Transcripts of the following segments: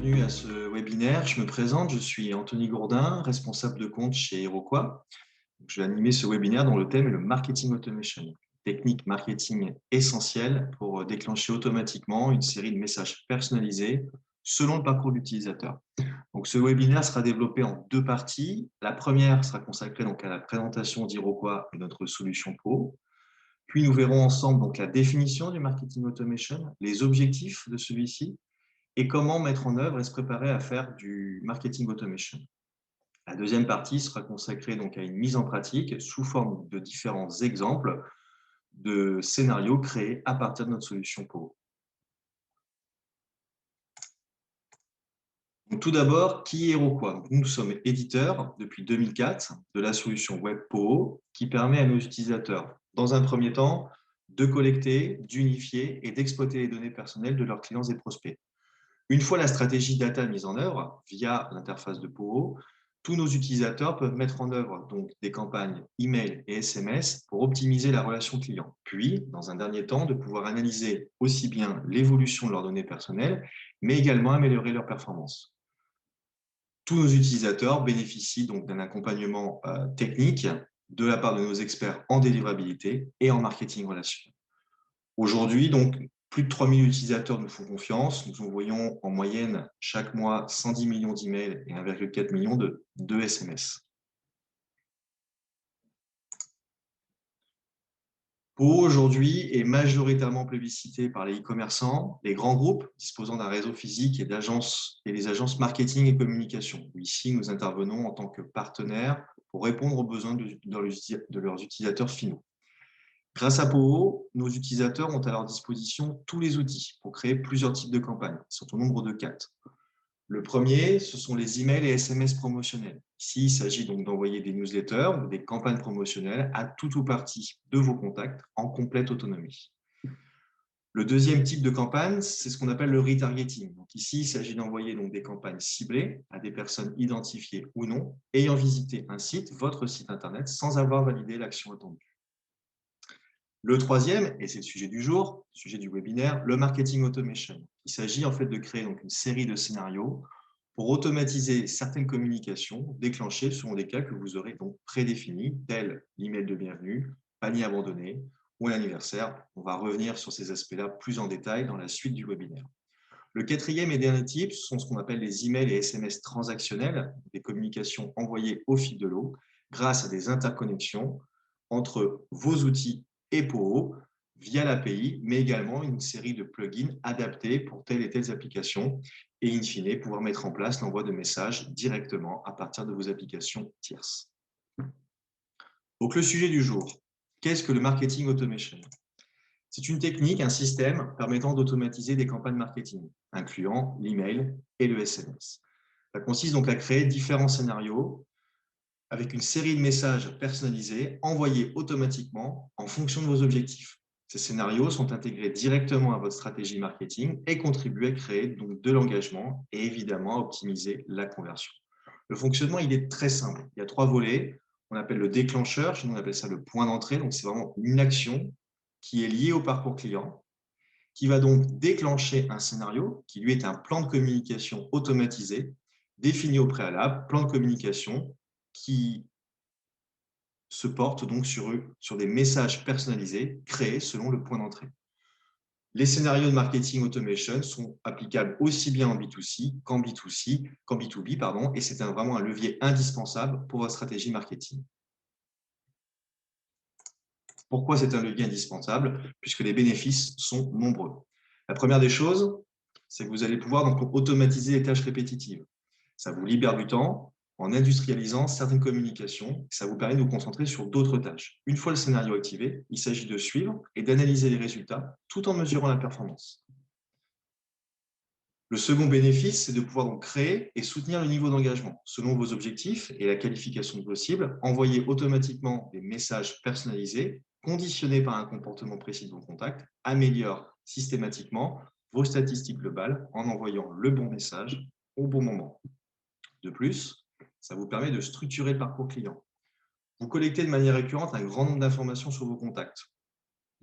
bienvenue à ce webinaire. Je me présente, je suis Anthony Gourdin, responsable de compte chez Iroquois. Je vais animer ce webinaire dont le thème est le marketing automation, technique marketing essentielle pour déclencher automatiquement une série de messages personnalisés selon le parcours d'utilisateur. Donc, ce webinaire sera développé en deux parties. La première sera consacrée donc à la présentation d'Iroquois et notre solution Pro. Puis nous verrons ensemble donc la définition du marketing automation, les objectifs de celui-ci et comment mettre en œuvre et se préparer à faire du marketing automation. La deuxième partie sera consacrée donc à une mise en pratique sous forme de différents exemples de scénarios créés à partir de notre solution Poho. Donc, tout d'abord, qui est Iroquois? Nous sommes éditeurs depuis 2004 de la solution web Poho qui permet à nos utilisateurs, dans un premier temps, de collecter, d'unifier et d'exploiter les données personnelles de leurs clients et prospects. Une fois la stratégie data mise en œuvre via l'interface de Poho, tous nos utilisateurs peuvent mettre en œuvre donc des campagnes email et SMS pour optimiser la relation client. Puis, dans un dernier temps, de pouvoir analyser aussi bien l'évolution de leurs données personnelles, mais également améliorer leur performance. Tous nos utilisateurs bénéficient donc d'un accompagnement technique de la part de nos experts en délivrabilité et en marketing relationnel. Aujourd'hui, donc, plus de 3000 utilisateurs nous font confiance. Nous envoyons en moyenne chaque mois 110 millions d'emails et 1,4 million de SMS. Poho aujourd'hui est majoritairement plébiscité par les e-commerçants, les grands groupes disposant d'un réseau physique et les agences marketing et communication. Ici, nous intervenons en tant que partenaires pour répondre aux besoins de leurs utilisateurs finaux. Grâce à Poho, nos utilisateurs ont à leur disposition tous les outils pour créer plusieurs types de campagnes. Ils sont au nombre de 4. Le premier, ce sont les emails et SMS promotionnels. Ici, il s'agit donc d'envoyer des newsletters ou des campagnes promotionnelles à tout ou partie de vos contacts en complète autonomie. Le deuxième type de campagne, c'est ce qu'on appelle le retargeting. Donc ici, il s'agit d'envoyer donc des campagnes ciblées à des personnes identifiées ou non, ayant visité un site, votre site internet, sans avoir validé l'action attendue. Le troisième, et c'est le sujet du jour, le sujet du webinaire, le marketing automation. Il s'agit en fait de créer donc une série de scénarios pour automatiser certaines communications déclenchées selon des cas que vous aurez donc prédéfinis, tels l'email de bienvenue, panier abandonné ou un anniversaire. On va revenir sur ces aspects-là plus en détail dans la suite du webinaire. Le quatrième et dernier type, ce sont ce qu'on appelle les emails et SMS transactionnels, des communications envoyées au fil de l'eau grâce à des interconnexions entre vos outils et Poho via l'API, mais également une série de plugins adaptés pour telles et telles applications et in fine pouvoir mettre en place l'envoi de messages directement à partir de vos applications tierces. Donc le sujet du jour, qu'est-ce que le marketing automation? C'est une technique, un système permettant d'automatiser des campagnes marketing, incluant l'email et le SMS. Ça consiste donc à créer différents scénarios avec une série de messages personnalisés envoyés automatiquement en fonction de vos objectifs. Ces scénarios sont intégrés directement à votre stratégie marketing et contribuent à créer donc de l'engagement et évidemment à optimiser la conversion. Le fonctionnement, il est très simple. Il y a 3 volets. On appelle le déclencheur, chez nous on appelle ça le point d'entrée. Donc c'est vraiment une action qui est liée au parcours client, qui va donc déclencher un scénario qui lui est un plan de communication automatisé, défini au préalable, plan de communication qui se porte donc sur des messages personnalisés créés selon le point d'entrée. Les scénarios de marketing automation sont applicables aussi bien en B2C qu'en B2B, pardon, et c'est vraiment un levier indispensable pour votre stratégie marketing. Pourquoi c'est un levier indispensable? Puisque les bénéfices sont nombreux. La première des choses, c'est que vous allez pouvoir donc automatiser les tâches répétitives. Ça vous libère du temps en industrialisant certaines communications. Ça vous permet de vous concentrer sur d'autres tâches. Une fois le scénario activé, il s'agit de suivre et d'analyser les résultats tout en mesurant la performance. Le second bénéfice, c'est de pouvoir donc créer et soutenir le niveau d'engagement. Selon vos objectifs et la qualification de vos cibles, envoyer automatiquement des messages personnalisés, conditionnés par un comportement précis de vos contacts, améliore systématiquement vos statistiques globales en envoyant le bon message au bon moment. De plus, ça vous permet de structurer le parcours client. Vous collectez de manière récurrente un grand nombre d'informations sur vos contacts.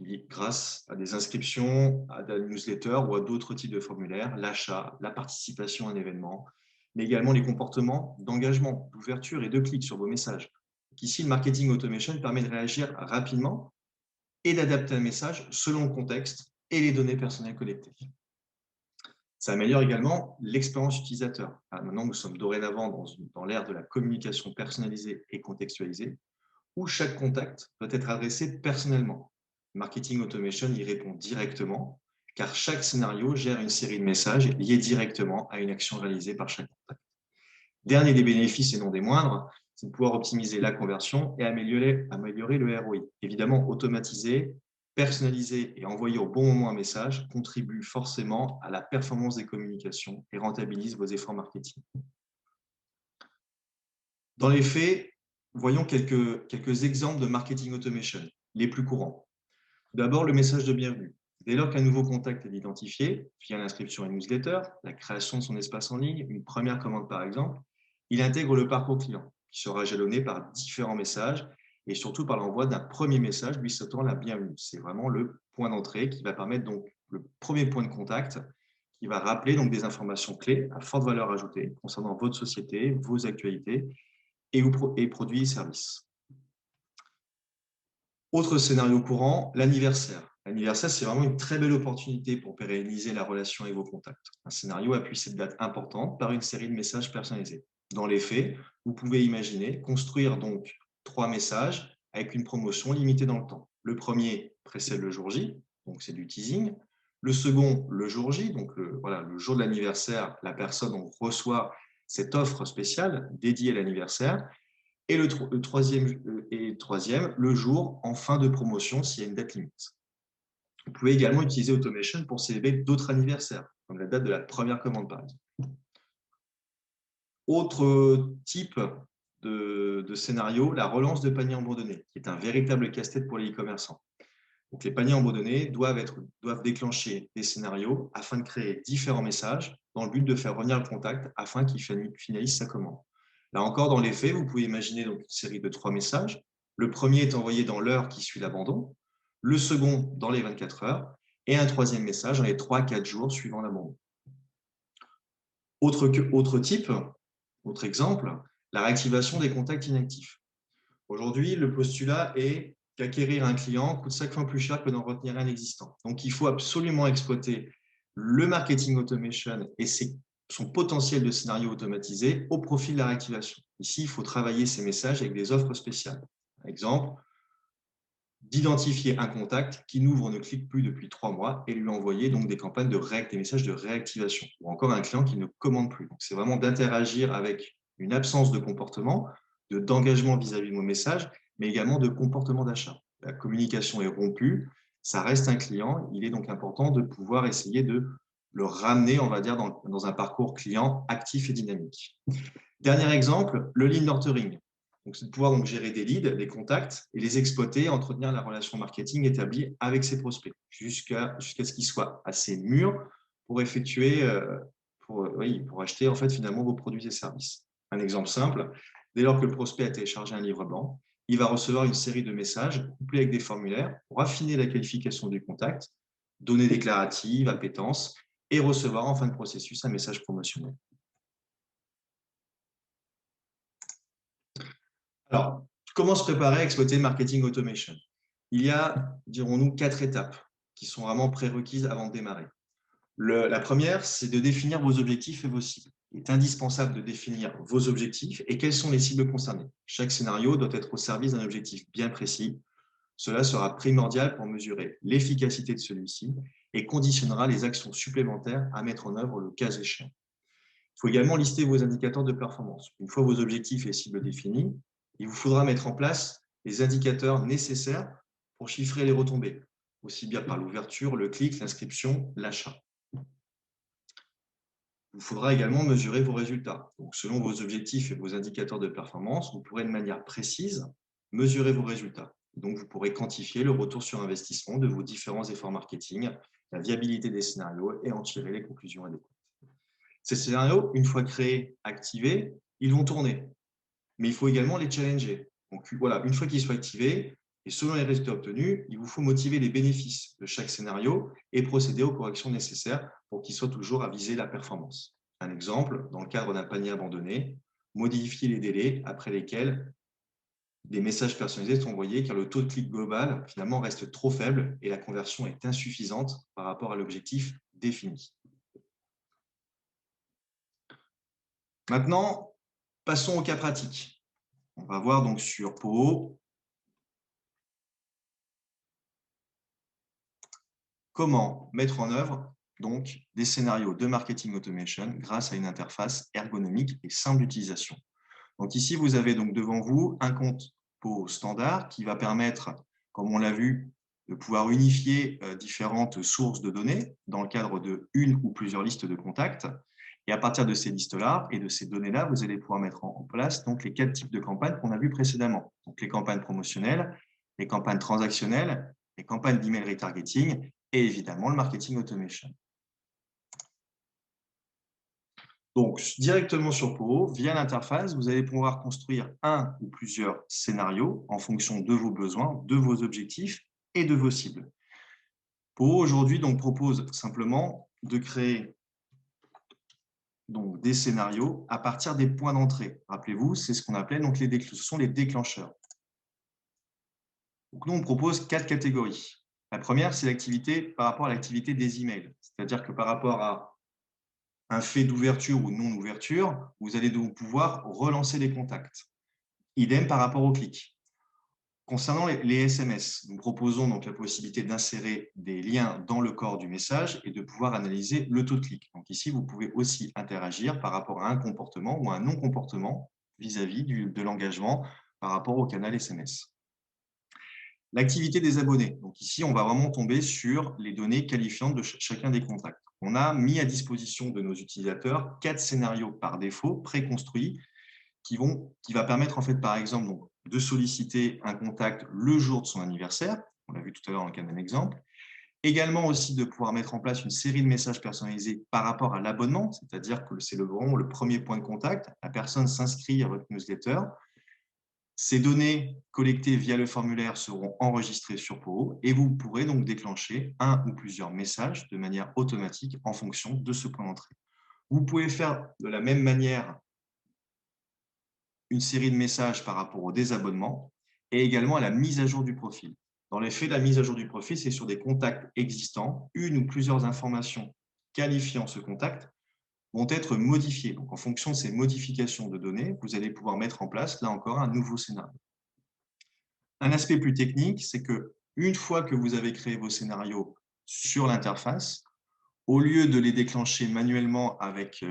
grâce à des inscriptions, à des newsletters ou à d'autres types de formulaires, l'achat, la participation à un événement, mais également les comportements d'engagement, d'ouverture et de clic sur vos messages. Ici, le marketing automation permet de réagir rapidement et d'adapter un message selon le contexte et les données personnelles collectées. Ça améliore également l'expérience utilisateur. Maintenant, nous sommes dorénavant dans l'ère de la communication personnalisée et contextualisée, où chaque contact doit être adressé personnellement. Marketing Automation y répond directement, car chaque scénario gère une série de messages liés directement à une action réalisée par chaque contact. Dernier des bénéfices et non des moindres, c'est de pouvoir optimiser la conversion et améliorer le ROI. Évidemment, automatiser, personnaliser et envoyer au bon moment un message contribue forcément à la performance des communications et rentabilise vos efforts marketing. Dans les faits, voyons quelques exemples de marketing automation, les plus courants. D'abord, le message de bienvenue. Dès lors qu'un nouveau contact est identifié, via l'inscription à une newsletter, la création de son espace en ligne, une première commande par exemple, il intègre le parcours client, qui sera jalonné par différents messages et surtout par l'envoi d'un premier message lui souhaitant la bienvenue. C'est vraiment le point d'entrée qui va permettre donc le premier point de contact qui va rappeler donc des informations clés à forte valeur ajoutée concernant votre société, vos actualités et produits et services. Autre scénario courant, l'anniversaire. L'anniversaire, c'est vraiment une très belle opportunité pour pérenniser la relation avec vos contacts. Un scénario appuie cette date importante par une série de messages personnalisés. Dans les faits, vous pouvez imaginer construire donc 3 messages avec une promotion limitée dans le temps. Le premier précède le jour J, donc c'est du teasing. Le second, le jour J, donc le jour de l'anniversaire, la personne reçoit cette offre spéciale dédiée à l'anniversaire. Et le troisième, le jour en fin de promotion s'il y a une date limite. Vous pouvez également utiliser Automation pour célébrer d'autres anniversaires, comme la date de la première commande par exemple. Autre type de scénario, la relance de paniers abandonnés, qui est un véritable casse-tête pour les e-commerçants. Donc, les paniers abandonnés doivent déclencher des scénarios afin de créer différents messages dans le but de faire revenir le contact afin qu'il finalise sa commande. Là encore, dans les faits, vous pouvez imaginer donc une série de 3 messages. Le premier est envoyé dans l'heure qui suit l'abandon, le second dans les 24 heures et un troisième message dans les 3-4 jours suivant l'abandon. Autre exemple, la réactivation des contacts inactifs. Aujourd'hui, le postulat est qu'acquérir un client coûte 5 fois plus cher que d'en retenir un existant. Donc, il faut absolument exploiter le marketing automation et son potentiel de scénario automatisé au profit de la réactivation. Ici, il faut travailler ces messages avec des offres spéciales. Par exemple, d'identifier un contact qui n'ouvre ou ne clique plus depuis 3 mois et lui envoyer donc des campagnes des messages de réactivation, ou encore un client qui ne commande plus. Donc, c'est vraiment d'interagir avec une absence de comportement, d'engagement vis-à-vis de nos messages, mais également de comportement d'achat. La communication est rompue, ça reste un client, il est donc important de pouvoir essayer de le ramener, on va dire, dans un parcours client actif et dynamique. Dernier exemple, le lead nurturing. C'est de pouvoir donc gérer des leads, des contacts et les exploiter, entretenir la relation marketing établie avec ses prospects jusqu'à ce qu'ils soient assez mûrs pour pour acheter en fait finalement vos produits et services. Un exemple simple, dès lors que le prospect a téléchargé un livre blanc, il va recevoir une série de messages couplés avec des formulaires pour affiner la qualification du contact, données déclaratives, appétences et recevoir en fin de processus un message promotionnel. Alors, comment se préparer à exploiter le marketing automation? Il y a, dirons-nous, 4 étapes qui sont vraiment prérequises avant de démarrer. La première, c'est de définir vos objectifs et vos cibles. Il est indispensable de définir vos objectifs et quelles sont les cibles concernées. Chaque scénario doit être au service d'un objectif bien précis. Cela sera primordial pour mesurer l'efficacité de celui-ci et conditionnera les actions supplémentaires à mettre en œuvre le cas échéant. Il faut également lister vos indicateurs de performance. Une fois vos objectifs et cibles définis, il vous faudra mettre en place les indicateurs nécessaires pour chiffrer les retombées, aussi bien par l'ouverture, le clic, l'inscription, l'achat. Il vous faudra également mesurer vos résultats. Donc, selon vos objectifs et vos indicateurs de performance, vous pourrez de manière précise mesurer vos résultats. Donc, vous pourrez quantifier le retour sur investissement de vos différents efforts marketing, la viabilité des scénarios et en tirer les conclusions adéquates. Ces scénarios, une fois créés, activés, ils vont tourner. Mais il faut également les challenger. Donc voilà, une fois qu'ils sont activés, Et selon les résultats obtenus, il vous faut motiver les bénéfices de chaque scénario et procéder aux corrections nécessaires pour qu'il soit toujours à viser la performance. Un exemple, dans le cadre d'un panier abandonné, modifier les délais après lesquels des messages personnalisés sont envoyés car le taux de clic global finalement reste trop faible et la conversion est insuffisante par rapport à l'objectif défini. Maintenant, passons au cas pratique. On va voir donc sur POO comment mettre en œuvre donc des scénarios de marketing automation grâce à une interface ergonomique et simple d'utilisation. Donc ici, vous avez donc devant vous un compte POO standard qui va permettre, comme on l'a vu, de pouvoir unifier différentes sources de données dans le cadre de une ou plusieurs listes de contacts. Et à partir de ces listes-là et de ces données-là, vous allez pouvoir mettre en place donc les 4 types de campagnes qu'on a vues précédemment. Donc les campagnes promotionnelles, les campagnes transactionnelles, les campagnes d'email retargeting et évidemment le marketing automation. Donc, directement sur POO, via l'interface, vous allez pouvoir construire un ou plusieurs scénarios en fonction de vos besoins, de vos objectifs et de vos cibles. POO aujourd'hui donc propose simplement de créer donc des scénarios à partir des points d'entrée. Rappelez-vous, c'est ce qu'on appelait donc ce sont les déclencheurs. Donc nous, on propose 4 catégories. La première, c'est l'activité par rapport à l'activité des emails. C'est-à-dire que par rapport à un fait d'ouverture ou non-ouverture, vous allez donc pouvoir relancer les contacts. Idem par rapport au clic. Concernant les SMS, nous proposons donc la possibilité d'insérer des liens dans le corps du message et de pouvoir analyser le taux de clic. Donc ici, vous pouvez aussi interagir par rapport à un comportement ou un non-comportement vis-à-vis de l'engagement par rapport au canal SMS. L'activité des abonnés. Donc ici, on va vraiment tomber sur les données qualifiantes de chacun des contacts. On a mis à disposition de nos utilisateurs 4 scénarios par défaut préconstruits qui va permettre, en fait, par exemple, donc, de solliciter un contact le jour de son anniversaire. On l'a vu tout à l'heure dans le cas d'un exemple. Également aussi de pouvoir mettre en place une série de messages personnalisés par rapport à l'abonnement, c'est-à-dire que c'est vraiment le premier point de contact. La personne s'inscrit à votre newsletter. Ces données collectées via le formulaire seront enregistrées sur POO et vous pourrez donc déclencher un ou plusieurs messages de manière automatique en fonction de ce point d'entrée. Vous pouvez faire de la même manière une série de messages par rapport au désabonnement et également à la mise à jour du profil. Dans les faits, la mise à jour du profil, c'est sur des contacts existants, une ou plusieurs informations qualifiant ce contact vont être modifiées. Donc, en fonction de ces modifications de données, vous allez pouvoir mettre en place, là encore, un nouveau scénario. Un aspect plus technique, c'est que une fois que vous avez créé vos scénarios sur l'interface, au lieu de les déclencher manuellement avec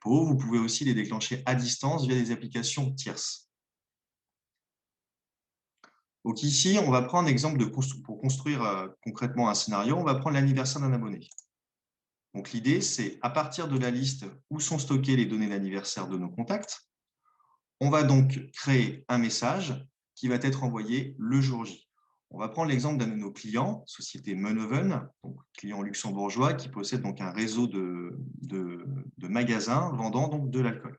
POO, vous pouvez aussi les déclencher à distance via des applications tierces. Donc ici, on va prendre l'exemple pour construire concrètement un scénario, on va prendre l'anniversaire d'un abonné. Donc l'idée, c'est à partir de la liste où sont stockées les données d'anniversaire de nos contacts, on va donc créer un message qui va être envoyé le jour J. On va prendre l'exemple d'un de nos clients, société Menoven, donc client luxembourgeois qui possède donc un réseau de magasins vendant donc de l'alcool.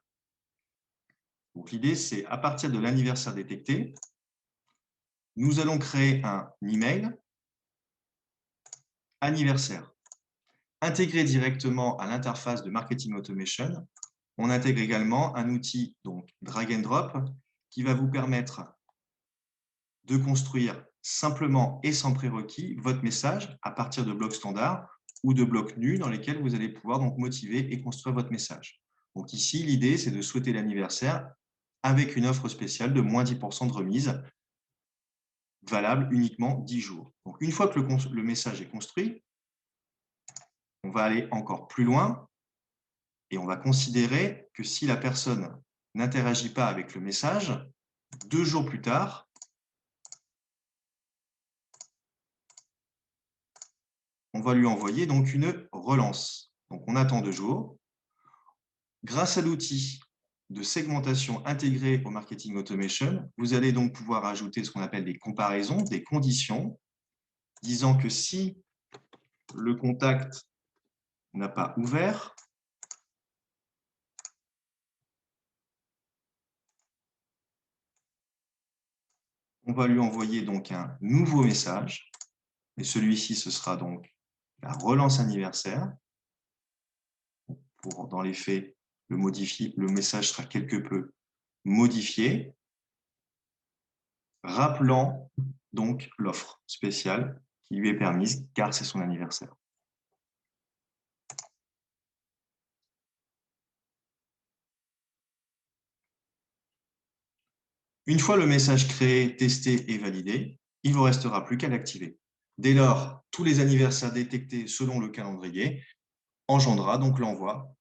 Donc l'idée, c'est à partir de l'anniversaire détecté, nous allons créer un email anniversaire. Intégré directement à l'interface de Marketing Automation, on intègre également un outil donc drag and drop qui va vous permettre de construire simplement et sans prérequis votre message à partir de blocs standards ou de blocs nus dans lesquels vous allez pouvoir donc motiver et construire votre message. Donc ici, l'idée, c'est de souhaiter l'anniversaire avec une offre spéciale de moins 10% de remise valable uniquement 10 jours. Donc une fois que le message est construit, on va aller encore plus loin et on va considérer que si la personne n'interagit pas avec le message, 2 jours plus tard, on va lui envoyer donc une relance. Donc on attend 2 jours. Grâce à l'outil de segmentation intégré au marketing automation, vous allez donc pouvoir ajouter ce qu'on appelle des comparaisons, des conditions, disant que si le contact n'a pas ouvert, On va lui envoyer donc un nouveau message. Et celui-ci, ce sera donc la relance anniversaire. Dans les faits, le message sera quelque peu modifié, rappelant donc l'offre spéciale qui lui est permise car c'est son anniversaire. Une fois le message créé, testé et validé, il ne vous restera plus qu'à l'activer. Dès lors, tous les anniversaires détectés selon le calendrier engendrera donc l'envoi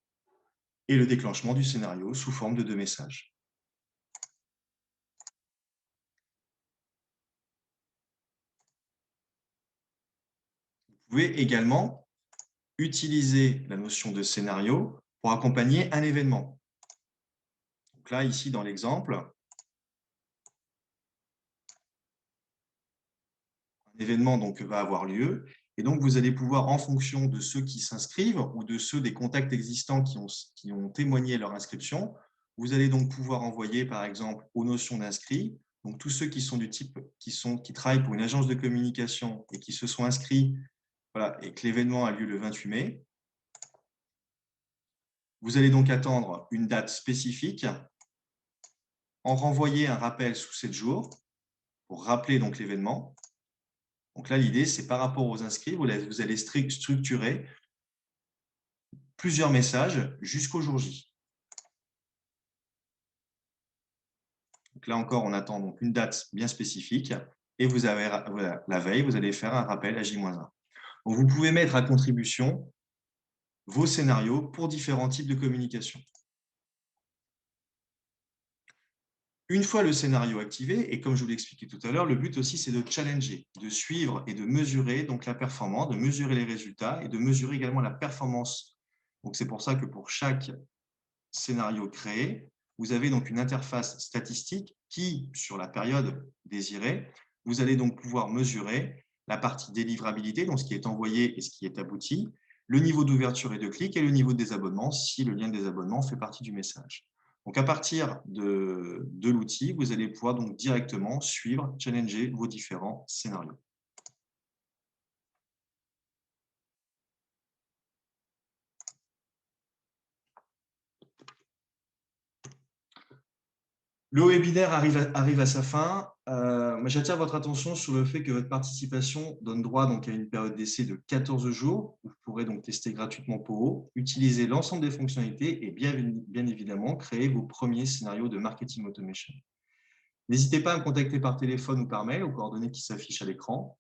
et le déclenchement du scénario sous forme de 2 messages. Vous pouvez également utiliser la notion de scénario pour accompagner un événement. Donc là, ici, dans l'exemple, un événement donc, va avoir lieu. Et donc, vous allez pouvoir, en fonction de ceux qui s'inscrivent ou de ceux des contacts existants qui ont témoigné leur inscription, vous allez donc pouvoir envoyer, par exemple, aux notions d'inscrits, donc tous ceux qui sont du type, qui travaillent pour une agence de communication et qui se sont inscrits, voilà, et que l'événement a lieu le 28 mai. Vous allez donc attendre une date spécifique, en renvoyer un rappel sous 7 jours pour rappeler donc l'événement. Donc là, l'idée, c'est par rapport aux inscrits, vous allez structurer plusieurs messages jusqu'au jour J. Donc là encore, on attend donc une date bien spécifique et vous avez, voilà, la veille, vous allez faire un rappel à J-1. Donc vous pouvez mettre à contribution vos scénarios pour différents types de communication. Une fois le scénario activé, et comme je vous l'ai expliqué tout à l'heure, le but aussi, c'est de challenger, de suivre et de mesurer donc la performance, de mesurer les résultats et de mesurer également la performance. Donc, c'est pour ça que pour chaque scénario créé, vous avez donc une interface statistique qui, sur la période désirée, vous allez donc pouvoir mesurer la partie délivrabilité, donc ce qui est envoyé et ce qui est abouti, le niveau d'ouverture et de clic et le niveau de désabonnement si le lien de désabonnement fait partie du message. Donc, à partir de l'outil, vous allez pouvoir donc directement suivre, challenger vos différents scénarios. Le webinaire arrive à sa fin. J'attire votre attention sur le fait que votre participation donne droit donc à une période d'essai de 14 jours. Où vous pourrez donc tester gratuitement POO, utiliser l'ensemble des fonctionnalités et bien évidemment créer vos premiers scénarios de marketing automation. N'hésitez pas à me contacter par téléphone ou par mail aux coordonnées qui s'affichent à l'écran.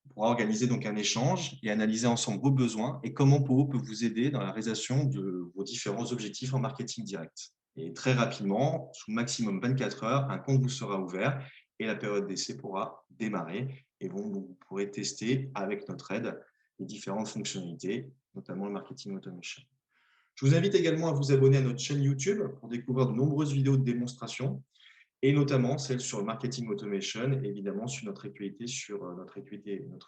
On pourra organiser donc un échange et analyser ensemble vos besoins et comment POO peut vous aider dans la réalisation de vos différents objectifs en marketing direct. Et très rapidement, sous maximum 24 heures, un compte vous sera ouvert et la période d'essai pourra démarrer. Et bon, vous pourrez tester avec notre aide les différentes fonctionnalités, notamment le marketing automation. Je vous invite également à vous abonner à notre chaîne YouTube pour découvrir de nombreuses vidéos de démonstration et notamment celle sur le marketing automation, et évidemment sur notre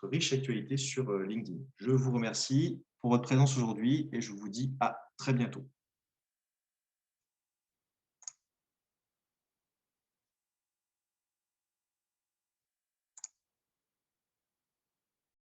riche actualité sur LinkedIn. Je vous remercie pour votre présence aujourd'hui et je vous dis à très bientôt.